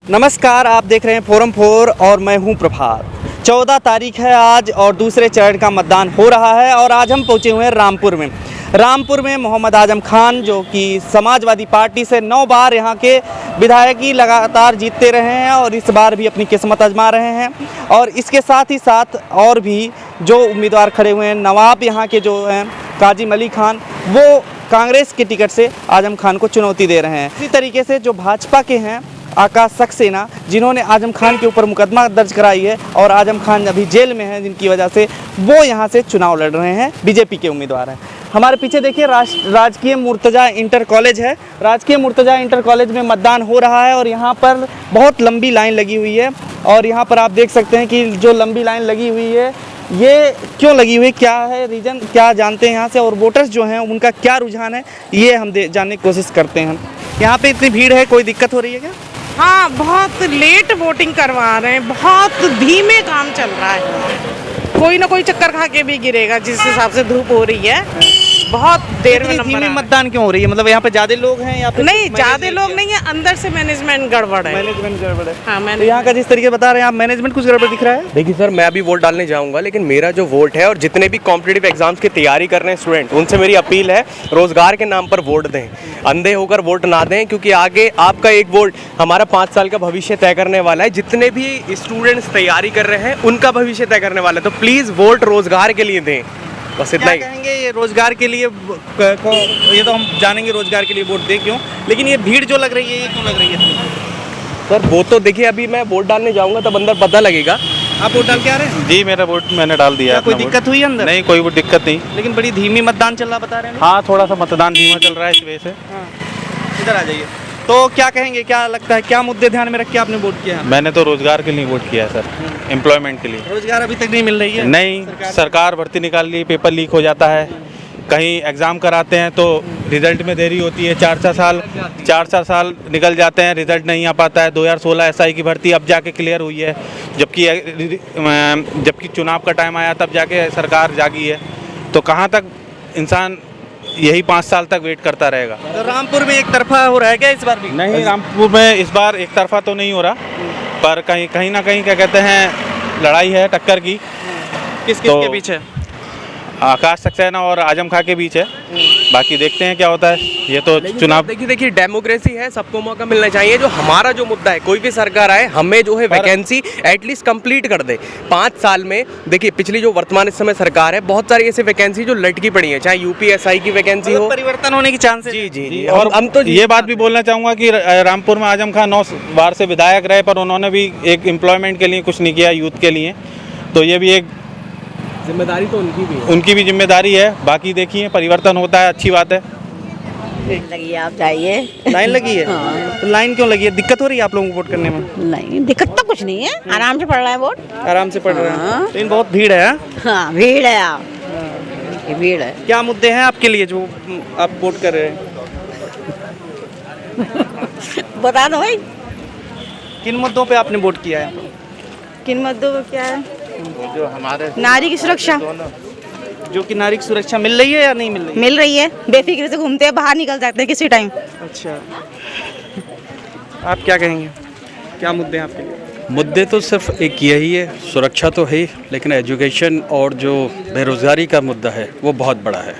नमस्कार, आप देख रहे हैं फोरम 4 और मैं हूं प्रभात। 14 तारीख है आज और दूसरे चरण का मतदान हो रहा है और आज हम पहुंचे हुए हैं रामपुर में मोहम्मद आजम खान, जो कि समाजवादी पार्टी से 9 बार यहां के विधायक ही लगातार जीतते रहे हैं और इस बार भी अपनी किस्मत आजमा रहे हैं। और इसके साथ ही साथ और भी जो उम्मीदवार खड़े हुए हैं, नवाब यहाँ के जो हैं काजिम अली खान, वो कांग्रेस के टिकट से आजम खान को चुनौती दे रहे हैं। इसी तरीके से जो भाजपा के हैं आकाश सक्सेना, जिन्होंने आजम खान के ऊपर मुकदमा दर्ज कराई है और आजम खान अभी जेल में हैं, जिनकी वजह से वो यहाँ से चुनाव लड़ रहे हैं, बीजेपी के उम्मीदवार हैं। हमारे पीछे देखिए राजकीय मुर्तजा इंटर कॉलेज है। राजकीय मुर्तजा इंटर कॉलेज में मतदान हो रहा है और यहाँ पर बहुत लंबी लाइन लगी हुई है और यहाँ पर आप देख सकते हैं कि जो लंबी लाइन लगी हुई है ये क्यों लगी हुई है, क्या है रीज़न, क्या जानते हैं यहाँ से और वोटर्स जो हैं उनका क्या रुझान है, ये हम जानने की कोशिश करते हैं। यहाँ पे इतनी भीड़ है, कोई दिक्कत हो रही है क्या? हाँ, बहुत लेट वोटिंग करवा रहे हैं, बहुत धीमे काम चल रहा है। कोई ना कोई चक्कर खा के भी गिरेगा जिस हिसाब से धूप हो रही है। बहुत देर में धीमे मतदान क्यों हो रही है? मतलब यहाँ पे ज्यादा लोग हैं या नहीं, ज्यादा लोग नहीं है, अंदर से मैनेजमेंट गड़बड़ है। मैनेजमेंट गड़बड़ है। हाँ, तो यहाँ का जिस तरीके बता रहे हैं आप, मैनेजमेंट कुछ गड़बड़ दिख रहा है? देखिए सर, मैं अभी वोट डालने जाऊंगा, लेकिन मेरा जो वोट है और जितने भी कॉम्पिटिटिव एग्जाम्स की तैयारी कर रहे हैं स्टूडेंट, उनसे मेरी अपील है, रोजगार के नाम पर वोट दें, अंधे होकर वोट ना दें, क्योंकि आगे आपका एक वोट हमारा 5 साल का भविष्य तय करने वाला है। जितने भी स्टूडेंट्स तैयारी कर रहे हैं उनका भविष्य तय करने वाला है, तो प्लीज़ वोट रोजगार के लिए दें, बस इतना ही कहेंगे। ये रोजगार के लिए ये तो हम जानेंगे, रोजगार के लिए वोट दें क्यों, लेकिन ये भीड़ जो लग रही है ये क्यों लग रही है? सर वो तो देखिए, अभी मैं वोट डालने जाऊंगा तब अंदर पता लगेगा। आप वोट डाल के आ रहे हैं? जी, मेरा वोट मैंने डाल दिया। कोई दिक्कत हुई अंदर? नहीं, कोई दिक्कत नहीं, लेकिन बड़ी धीमी मतदान चल रहा बता रहे हैं। हाँ, थोड़ा सा मतदान धीमा चल रहा है इस वजह से। हाँ, इधर आ जाइए। तो क्या कहेंगे, क्या लगता है, क्या मुद्दे ध्यान में रख के आपने वोट किया है? मैंने तो रोजगार के लिए वोट किया है सर, एम्प्लॉयमेंट के लिए। रोजगार अभी तक नहीं मिल रही है? नहीं, सरकार भर्ती निकाल ली, पेपर लीक हो जाता है, कहीं एग्ज़ाम कराते हैं तो रिजल्ट में देरी होती है, 4 साल निकल जाते हैं, रिजल्ट नहीं आ पाता है। 2016 SI की भर्ती अब जाके क्लियर हुई है, जबकि चुनाव का टाइम आया तब जाके सरकार जागी है। तो कहाँ तक इंसान यही 5 साल तक वेट करता रहेगा। तो रामपुर में एक तरफा हो रहा है क्या इस बार भी? नहीं, रामपुर में इस बार एक तरफा तो नहीं हो रहा, पर कहीं ना कहीं क्या कहते हैं, लड़ाई है टक्कर की। किस के बीच है? आकाश सक्सेना और आजम खां के बीच है, बाकी देखते हैं क्या होता है। ये तो चुनाव देखिए डेमोक्रेसी है, सबको मौका मिलना चाहिए। जो हमारा जो मुद्दा है, कोई भी सरकार आए, हमें जो है वैकेंसी एटलीस्ट कंप्लीट कर दे 5 साल में। देखिए पिछली जो वर्तमान इस समय सरकार है, बहुत सारी ऐसी वैकेंसी जो लटकी पड़ी है, चाहे UPSI की वैकेंसी हो, परिवर्तन होने की चांस है। जी। और हम तो ये बात भी बोलना चाहूँगा कि रामपुर में आजम खां 9 बार से विधायक रहे, पर उन्होंने भी एक एम्प्लॉयमेंट के लिए कुछ नहीं किया यूथ के लिए। तो ये भी एक जिम्मेदारी तो उनकी भी जिम्मेदारी है। बाकी देखिए, परिवर्तन होता है, अच्छी बात है। लगी है, आप जाइए। लाइन लगी है? हाँ। तो लाइन क्यों लगी है? दिक्कत हो रही है आप लोगों को वोट करने में? नहीं, दिक्कत तो कुछ नहीं है, आराम से पड़ रहा है वोट। आराम से पड़ रहे हैं, हाँ। लेकिन बहुत भीड़ है। हाँ, भीड़ है, आप भीड़ है। क्या मुद्दे हैं आपके लिए जो आप वोट कर रहे हैं? बता दो भाई, किन मुद्दों पे आपने वोट किया है? किन मुद्दों को क्या है? जो हमारे नारी की सुरक्षा जो कि नारी की सुरक्षा मिल रही है या नहीं मिल रही है? मिल रही है, बेफिक्र से घूमते हैं, बाहर निकल जाते हैं किसी टाइम। अच्छा, आप क्या कहेंगे, क्या मुद्दे हैं आपके लिए? मुद्दे तो सिर्फ एक यही है, सुरक्षा तो है, लेकिन एजुकेशन और जो बेरोज़गारी का मुद्दा है वो बहुत बड़ा है,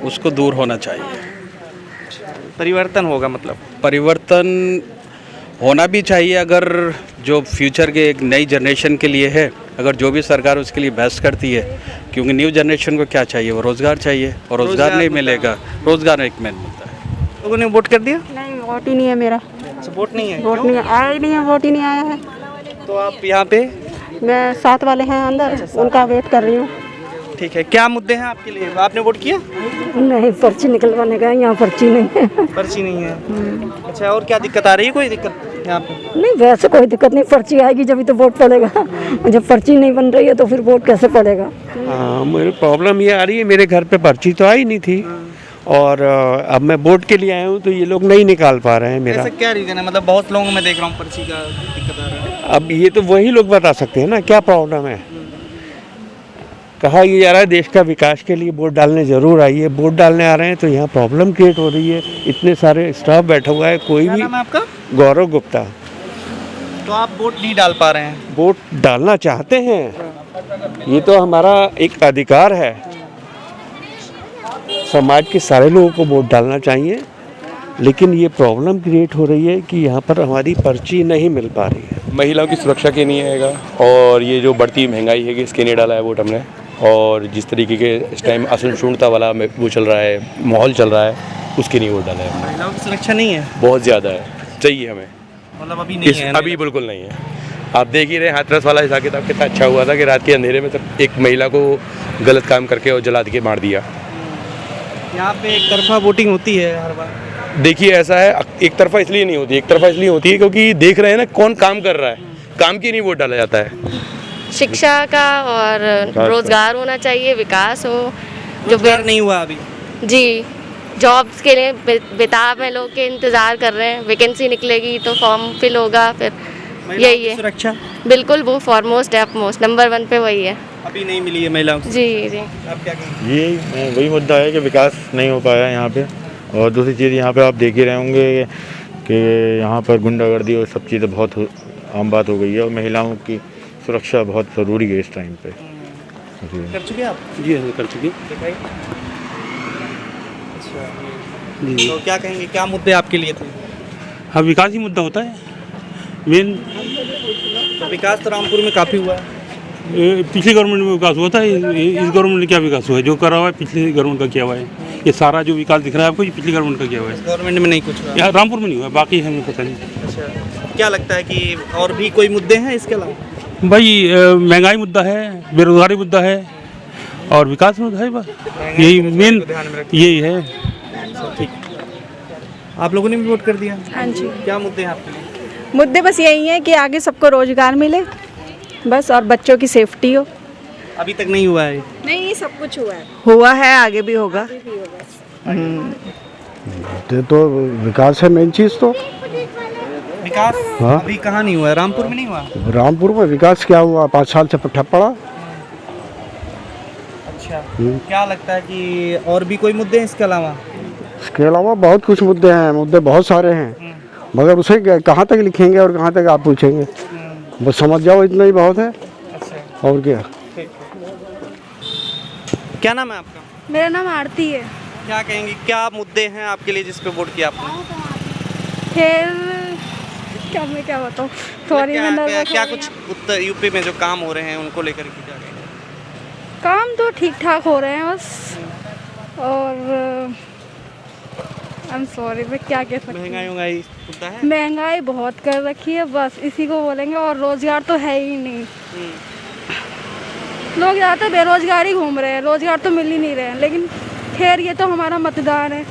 उसको दूर होना चाहिए। परिवर्तन होगा, मतलब परिवर्तन होना भी चाहिए। अगर जो फ्यूचर के एक नई जनरेशन के लिए है, अगर जो भी सरकार उसके लिए बेस्ट करती है, क्योंकि न्यू जनरेशन को क्या चाहिए, वो रोज़गार चाहिए, और रोज़गार नहीं मिलेगा, रोज़गार एक मेन मुद्दा है। लोगों ने वोट कर दिया? नहीं, वोट ही नहीं है मेरा। अच्छा, वोट नहीं है? वोट नहीं आया ही नहीं है, वोट ही नहीं आया है। तो आप यहाँ पे? मैं साथ वाले हैं अंदर, उनका वेट कर रही हूँ। ठीक है, क्या मुद्दे हैं आपके लिए? आपने वोट किया? नहीं, पर्ची निकलवाने का यहाँ पर्ची नहीं है। पर्ची नहीं है? अच्छा, और क्या दिक्कत आ रही है? कोई दिक्कत यहाँ पे? नहीं, वैसे कोई दिक्कत नहीं, पर्ची आएगी जब तो वोट पड़ेगा। जब पर्ची नहीं बन रही है तो फिर वोट कैसे पड़ेगा? हाँ, मेरी प्रॉब्लम ये आ रही है, मेरे घर पे पर्ची तो आई नहीं थी और अब मैं वोट के लिए आया हूँ तो ये लोग नहीं निकाल पा रहे हैं मेरा। ऐसा क्या रीज़न है? मतलब बहुत लोगों में देख रहा हूँ पर्ची का दिक्कत आ रहा है। अब ये तो वही लोग बता सकते हैं ना क्या प्रॉब्लम है। कहा ये जा रहा है देश का विकास के लिए वोट डालने ज़रूर आइए, वोट डालने आ रहे हैं तो यहाँ प्रॉब्लम क्रिएट हो रही है। इतने सारे स्टाफ बैठा हुआ है, कोई क्या भी। नाम है आपका? गौरव गुप्ता। तो आप वोट नहीं डाल पा रहे हैं? वोट डालना चाहते हैं, ये तो हमारा एक अधिकार है। समाज के सारे लोगों को वोट डालना चाहिए, लेकिन ये प्रॉब्लम क्रिएट हो रही है कि यहाँ पर हमारी पर्ची नहीं मिल पा रही है। महिलाओं की सुरक्षा के नहीं आएगा, और ये जो बढ़ती महंगाई है कि इसके नहीं डाला है वोट हमने। और जिस तरीके के इस टाइम असहिष्णुता वाला वो चल रहा है, माहौल चल रहा है, उसके नहीं वोट डाला है। महिलाओं की सुरक्षा नहीं है, बहुत ज़्यादा है, चाहिए हमें। मतलब अभी नहीं है? अभी बिल्कुल नहीं है। आप देख ही रहे हाथरस वाला हिसाब किताब कितना अच्छा हुआ था कि रात के अंधेरे में सब एक महिला को गलत काम करके और जला के मार दिया। यहाँ पे एक तरफा वोटिंग होती है हर बार। देखिए ऐसा है, एक तरफा इसलिए नहीं होती, एक तरफा इसलिए होती है क्योंकि देख रहे हैं ना कौन काम कर रहा है, काम की नहीं वोट डाला जाता है। शिक्षा का और रोजगार होना चाहिए, विकास हो। जो रोजगार नहीं हुआ अभी। जी, जॉब्स के लिए बेताब है, लोग के इंतज़ार कर रहे हैं, वैकेंसी निकलेगी तो फॉर्म फिल होगा, फिर यही है। सुरक्षा बिल्कुल, वो फॉरमोस्ट है, अपमोस्ट नंबर 1 पे वही है। अभी नहीं मिली है महिलाओं को। जी जी। आप क्या कहेंगे? ये वही मुद्दा है कि विकास नहीं हो पाया यहाँ पे। और दूसरी चीज़ यहाँ पे आप देख ही रहे होंगे कि यहाँ पर गुंडागर्दी और सब चीज़ें बहुत आम बात हो गई है, और महिलाओं की सुरक्षा बहुत ज़रूरी है इस टाइम पे। कर चुके आप? जी हाँ, कर चुकी। अच्छा, तो क्या कहेंगे, क्या मुद्दे आपके लिए थे? हाँ, विकास ही मुद्दा होता है मेन। तो विकास तो रामपुर में काफ़ी हुआ है। पिछली गवर्नमेंट में विकास हुआ था, इस गवर्नमेंट में क्या विकास हुआ है? जो करा हुआ है पिछली गवर्नमेंट का किया हुआ है। ये सारा जो विकास दिख रहा है आपको, ये पिछली गवर्नमेंट का किया हुआ है। गवर्नमेंट में नहीं कुछ हुआ? यहाँ रामपुर में नहीं हुआ, बाकी हमें पता नहीं। अच्छा, क्या लगता है कि और भी कोई मुद्दे हैं इसके अलावा? भाई महंगाई मुद्दा है, बेरोजगारी मुद्दा है, और विकास मुद्दा है, बस यही मेन यही है। ठीक, आप लोगों ने भी वोट कर दिया? हाँ जी। क्या मुद्दे हैं आपके लिए? मुद्दे बस यही हैं कि आगे सबको रोजगार मिले बस, और बच्चों की सेफ्टी हो। अभी तक नहीं हुआ है? नहीं, सब कुछ हुआ है, आगे भी होगा। तो विकास है मेन चीज़। तो विकास हाँ? अभी कहाँ नहीं हुआ है? रामपुर में नहीं हुआ? रामपुर में विकास क्या हुआ, 5 साल से ठप पड़ा। अच्छा, क्या लगता है कि और भी कोई मुद्दे हैं इसके अलावा? इसके अलावा बहुत कुछ मुद्दे हैं, मुद्दे बहुत सारे हैं, मगर उसे कहाँ तक लिखेंगे और कहाँ तक आप पूछेंगे। बस समझ जाओ, इतना ही बहुत है। अच्छा, और क्या। क्या नाम है आपका? मेरा नाम आरती है। क्या कहेंगे, क्या मुद्दे हैं आपके लिए जिस पे वोट किया आपने? फिर क्या मैं क्या बताऊँ, सॉरी। क्या कुछ उत्तर यूपी में जो काम हो रहे हैं उनको लेकर के क्या कहेंगे? काम तो ठीक ठाक हो रहे हैं बस, और आई एम सॉरी, मैं क्या कह सकती हूँ। महंगाई मुद्दा है? महंगाई बहुत कर रखी है, बस इसी को बोलेंगे। और रोजगार तो है ही नहीं, लोग ज़्यादातर बेरोजगार ही घूम रहे हैं, रोजगार तो मिल ही नहीं रहे हैं। लेकिन खैर, ये तो हमारा मतदान है,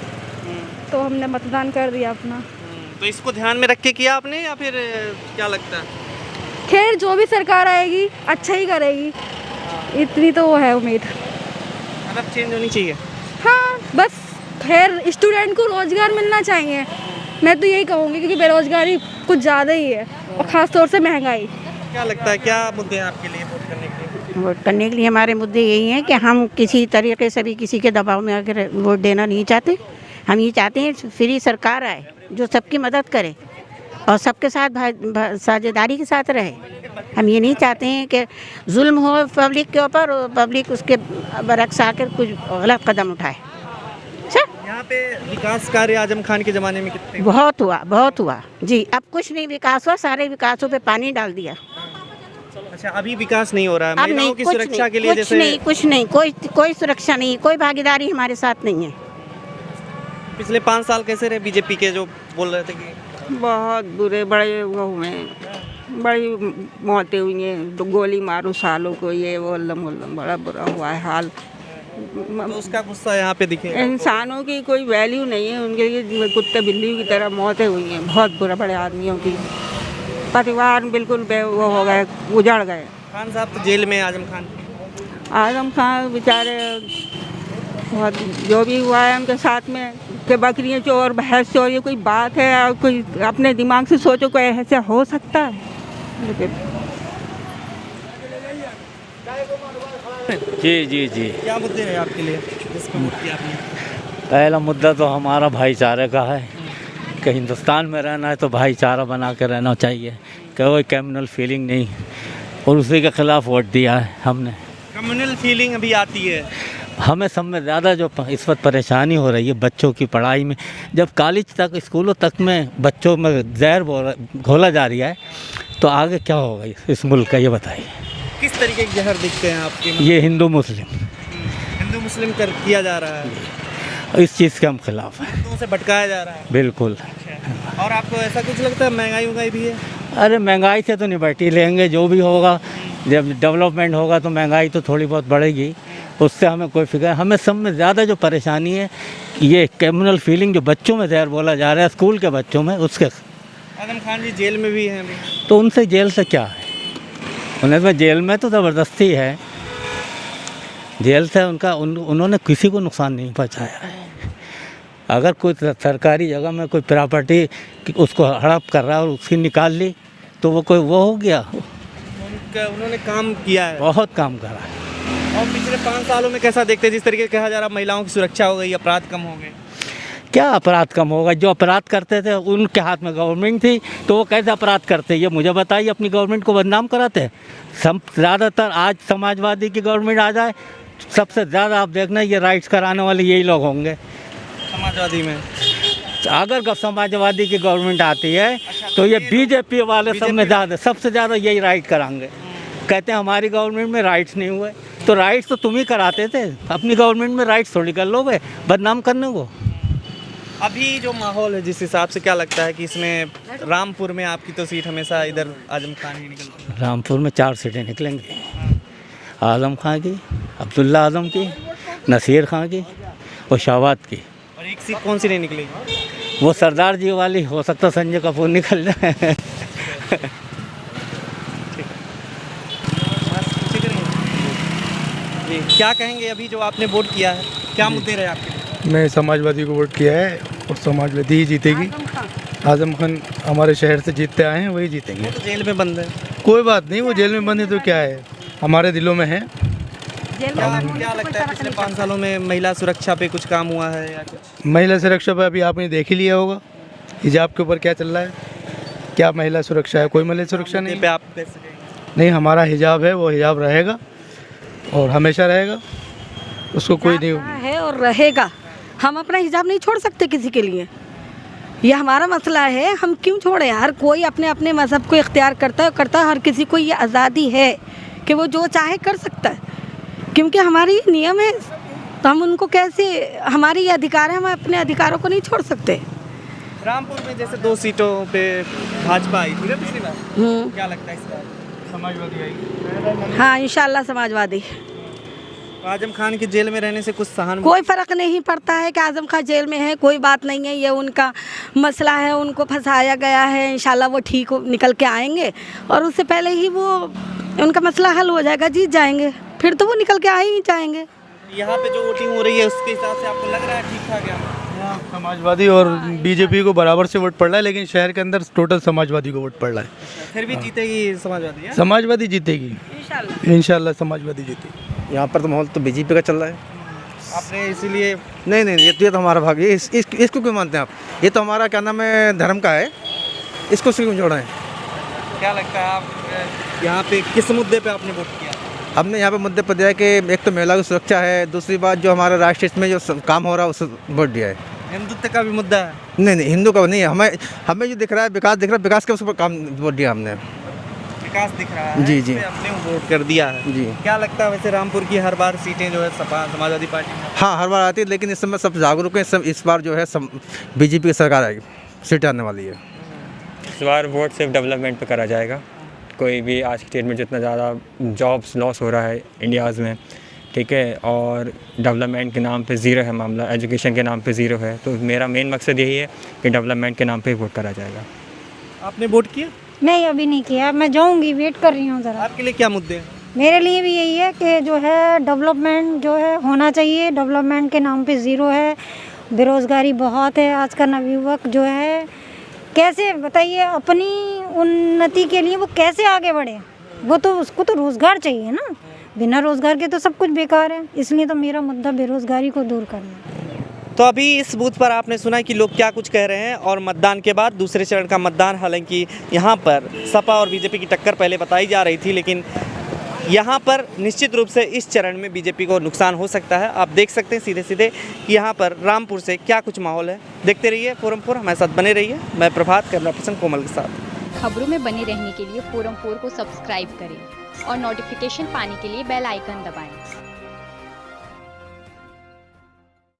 तो हमने मतदान कर दिया अपना। तो इसको ध्यान में रख के किया आपने, या फिर क्या लगता है? खैर, जो भी सरकार आएगी अच्छा ही करेगी, इतनी तो वो है उम्मीद। मतलब चेंज होनी चाहिए। हाँ, बस खैर स्टूडेंट को रोजगार मिलना चाहिए, मैं तो यही कहूँगी, क्योंकि बेरोजगारी कुछ ज़्यादा ही है, और ख़ास तौर से महंगाई। क्या लगता है, क्या मुद्दे हैं आपके लिए वोट करने के लिए? वोट करने के लिए हमारे मुद्दे यही हैं कि हम किसी तरीके से भी किसी के दबाव में आकर वोट देना नहीं चाहते। हम ये चाहते हैं फ्री सरकार आए जो सबकी मदद करे और सबके साथ साझेदारी के साथ रहे। हम ये नहीं चाहते हैं कि जुल्म हो पब्लिक के ऊपर और पब्लिक उसके बरक्स आकर कुछ गलत कदम उठाए। यहाँ पे विकास कार्य आजम खान के ज़माने में कितने? बहुत हुआ जी। अब कुछ नहीं विकास हुआ, सारे विकासों पे पानी डाल दिया। अच्छा, अभी विकास नहीं हो रहा है? अब महिलाओं नहीं, की सुरक्षा के लिए कुछ नहीं, कोई सुरक्षा नहीं, कोई भागीदारी हमारे साथ नहीं है। पिछले 5 साल कैसे रहे बीजेपी के, जो बोल रहे थे कि बहुत बुरे, बड़े वो हुए, बड़ी मौतें हुई हैं, तो गोली मारो सालों को, ये वो बड़ा बुरा हुआ है हाल। तो उसका गुस्सा यहाँ पे दिखेगा। इंसानों की कोई वैल्यू नहीं है, उनके लिए कुत्ते बिल्ली की तरह मौतें हुई हैं, बहुत बुरा, बड़े आदमियों की परिवार बिल्कुल वो हो गए, उजड़ गए। खान साहब तो जेल में, आजम खान बेचारे बहुत, जो भी हुआ है उनके साथ में, कि बकरियाँ चोर भैंस चोर, ये कोई बात है? और कोई अपने दिमाग से सोचो कोई ऐसे हो सकता है? लेकिन जी क्या मुद्दे हैं आपके लिए जिस पे वोट किया आपने? पहला मुद्दा तो हमारा भाईचारे का है। कि हिंदुस्तान में रहना है तो भाईचारा बना के रहना चाहिए, कोई कम्युनल फीलिंग नहीं, और उसी के ख़िलाफ़ वोट दिया है हमने। कम्युनल फीलिंग अभी आती है। हमें सब में ज़्यादा जो इस वक्त परेशानी हो रही है बच्चों की पढ़ाई में, जब कॉलेज तक स्कूलों तक में बच्चों में जहर घोला जा रहा है तो आगे क्या होगा इस मुल्क का, ये बताइए। किस तरीके के जहर दिखते हैं आपके? ये हिंदू मुस्लिम कर किया जा रहा है, इस चीज़ के हम खिलाफ हैं। हिंदुओं से भटकाया जा रहा है। बिल्कुल। और आपको ऐसा कुछ लगता है महंगाई भी है? अरे महंगाई से तो निपट ही लेंगे, जो भी होगा, जब डेवलपमेंट होगा तो महंगाई तो थोड़ी बहुत बढ़ेगी, उससे हमें कोई फिक्र। हमें सब में ज़्यादा जो परेशानी है ये कम्युनल फीलिंग जो बच्चों में जहर बोला जा रहा है, स्कूल के बच्चों में, उसके। आजम खान जी जेल में भी हैं अभी। तो उनसे जेल से क्या है, उन्हें जेल में तो ज़बरदस्ती है, जेल से उन्होंने किसी को नुकसान नहीं पहुंचाया है। अगर कोई सरकारी जगह में कोई प्रॉपर्टी उसको हड़प कर रहा है और उसकी निकाल ली तो वो हो गया। उन्होंने काम किया है, बहुत काम करा है। और पिछले 5 सालों में कैसा देखते हैं, जिस तरीके से कहा जा रहा है महिलाओं की सुरक्षा हो गई, अपराध कम हो गए? क्या अपराध कम होगा? जो अपराध करते थे उनके हाथ में गवर्नमेंट थी तो वो कैसे अपराध करते, ये मुझे बताइए। अपनी गवर्नमेंट को बदनाम कराते हैं। सब ज़्यादातर आज समाजवादी की गवर्नमेंट आ जाए, सबसे ज़्यादा आप देखना ये राइट्स कराने वाले यही लोग होंगे समाजवादी में। अगर समाजवादी की गवर्नमेंट आती है तो ये बीजेपी वाले सब में ज़्यादा, सबसे ज़्यादा यही राइट कराएंगे। कहते हैं हमारी गवर्नमेंट में राइट्स नहीं हुए, तो राइट्स तो तुम ही कराते थे, अपनी गवर्नमेंट में राइट्स थोड़ी कर लो बे, बदनाम करने को। अभी जो माहौल है जिस हिसाब से, क्या लगता है कि इसमें रामपुर में आपकी तो सीट हमेशा इधर आजम खान ही निकलती है? रामपुर में 4 सीटें निकलेंगी, आजम खान की, अब्दुल्ला आजम की, नसीर खान की और शाहबाद की। और एक सीट कौन सी नहीं निकलेगी? वो सरदार जी वाली, हो सकता है संजय कपूर निकल जाए। क्या कहेंगे अभी जो आपने वोट किया है, क्या मुद्दे रहे आपके? मैं समाजवादी को वोट किया है और समाजवादी ही जीतेगी। आजम खान हमारे शहर से जीतते आए हैं, वही जीतेंगे। वो तो जेल में बंद है। कोई बात नहीं, वो जेल में बंद है तो क्या है, हमारे दिलों में है। क्या लगता है पिछले 5 सालों में महिला सुरक्षा पे कुछ काम हुआ है या कुछ? महिला सुरक्षा पर अभी आपने देख ही लिया होगा, हिजाब के ऊपर क्या चल रहा है, क्या महिला सुरक्षा है? कोई महिला सुरक्षा नहीं पे आप नहीं, हमारा हिजाब है, वो हिजाब रहेगा और हमेशा रहेगा, उसको कोई नहीं है और रहेगा। हम अपना हिजाब नहीं छोड़ सकते किसी के लिए, ये हमारा मसला है, हम क्यों छोड़ें? हर कोई अपने अपने मज़हब को इख्तियार करता है, हर किसी को ये आज़ादी है कि वो जो चाहे कर सकता है, क्योंकि हमारी ये नियम है, तो हम उनको कैसे, हमारी ये अधिकार है, हम अपने अधिकारों को नहीं छोड़ सकते। रामपुर में जैसे 2 सीटों पे भाजपा आई थी ना पिछली बार, क्या लगता है इस बार समाजवादी आएगी? हाँ इंशाल्लाह समाजवादी। आजम खान के जेल में रहने से कुछ सहानुभूति? कोई फ़र्क नहीं पड़ता है कि आजम खान जेल में है, कोई बात नहीं है, ये उनका मसला है, उनको फंसाया गया है, इंशाल्लाह वो ठीक निकल के आएंगे और उससे पहले ही वो उनका मसला हल हो जाएगा, जीत जाएंगे, फिर तो वो निकल के आ ही जाएंगे। यहाँ पे जो वोटिंग हो रही है उसके हिसाब से आपको लग रहा है ठीक ठाक है? समाजवादी और बीजेपी को बराबर से वोट पड़ रहा है, लेकिन शहर के अंदर टोटल समाजवादी को वोट पड़ रहा है। फिर भी जीतेगी समाजवादी है? समाजवादी जीतेगी इंशाल्लाह समाजवादी जीतेगी। यहाँ पर तो माहौल तो बीजेपी का चल रहा है। आपने इसीलिए? नहीं, ये तो हमारा भाग है, इसको क्यों मानते हैं आप? ये तो हमारा क्या नाम है, धर्म का है, इसको क्यों जोड़ा है? क्या लगता है आप यहाँ पे किस मुद्दे पे आपने वोट किया? हमने यहाँ पे मुद्दे पर दिया है कि एक तो महिला की सुरक्षा है, दूसरी बात जो हमारा राष्ट्र हित में जो काम हो रहा है उस वोट दिया है। हिंदुत्व का भी मुद्दा है? नहीं, हिंदू का नहीं है, हमें जो दिख रहा है विकास दिख रहा है, विकास के उस पर काम वोट दिया हमने। विकास दिख रहा है जी, अपने वोट कर दिया है जी। क्या लगता है वैसे रामपुर की हर बार सीटें जो है समाजवादी पार्टी में? हाँ हर बार आती है, लेकिन इस समय सब जागरूक हैं, सब इस बार जो है बीजेपी की सरकार आएगी, सीटें आने वाली है। इस बार वोट सिर्फ डेवलपमेंट पे करा जाएगा। कोई भी आज की डेट में जितना ज़्यादा जॉब्स लॉस हो रहा है इंडियाज़ में, ठीक है, और डेवलपमेंट के नाम पे ज़ीरो है मामला, एजुकेशन के नाम पे ज़ीरो है, तो मेरा मेन मकसद यही है कि डेवलपमेंट के नाम पे वोट करा जाएगा। आपने वोट किया? नहीं अभी नहीं किया, मैं जाऊंगी, वेट कर रही हूँ ज़रा। आपके लिए क्या मुद्दे हैं? मेरे लिए भी यही है कि जो है डेवलपमेंट जो है होना चाहिए, डेवलपमेंट के नाम पे ज़ीरो है, बेरोज़गारी बहुत है, आज का नवयुवक जो है कैसे बताइए अपनी उन्नति के लिए वो कैसे आगे बढ़े, वो तो उसको तो रोज़गार चाहिए ना, बिना रोज़गार के तो सब कुछ बेकार है, इसलिए तो मेरा मुद्दा बेरोज़गारी को दूर करना है। तो अभी इस बूथ पर आपने सुना कि लोग क्या कुछ कह रहे हैं और मतदान के बाद दूसरे चरण का मतदान, हालांकि यहाँ पर सपा और बीजेपी की टक्कर पहले बताई जा रही थी, लेकिन यहाँ पर निश्चित रूप से इस चरण में बीजेपी को नुकसान हो सकता है। आप देख सकते हैं सीधे सीधे कि यहाँ पर रामपुर से क्या कुछ माहौल है। देखते रहिए फोरम 4, हमारे साथ बने रहिए। मैं प्रभात, कैमरा पर्सन कोमल के साथ। खबरों में बने रहने के लिए फोरम 4 को सब्सक्राइब करें और नोटिफिकेशन पाने के लिए बेल आइकन दबाएं।